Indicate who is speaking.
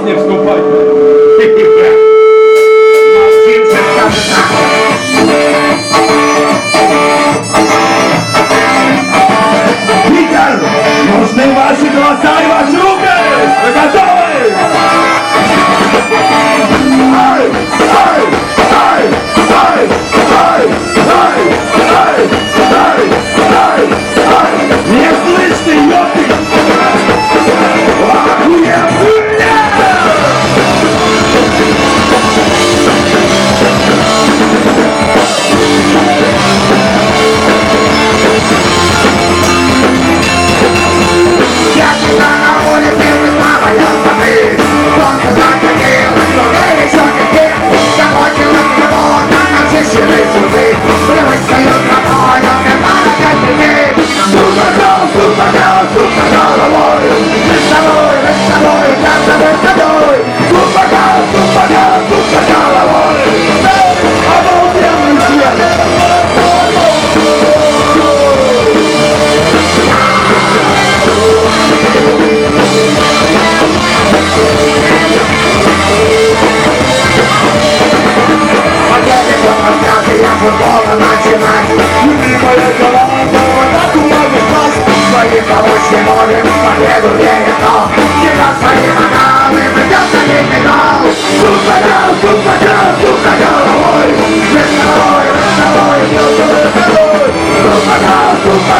Speaker 1: не вступай.
Speaker 2: Навчився сказати так. Вітер! Нужны ваши голоса и ваши руки! Вы готовы? Ай! Ай! Ай! Ай! Ай! Ай! Ай! Ай! Ай! Ай! Не слышно, ёпты! Охуенно! Я тебя на улице не слава, я смотри. Только захотел, что веришь, что теперь закончилось его, как очищенный суды. Плевать свою тропой, но мне надо как теперь. Сука головой. Мы с тобой, как тобой, с тобой. Сука головой. Обалденный свет. Я футбола начинать. Любимая команда, так умоешь нас. Своих помочь не можем, победу верит, но тебя свои бокалы, придет за ней медал. Сука головой. Мы с тобой, с тобой, с тобой. Сука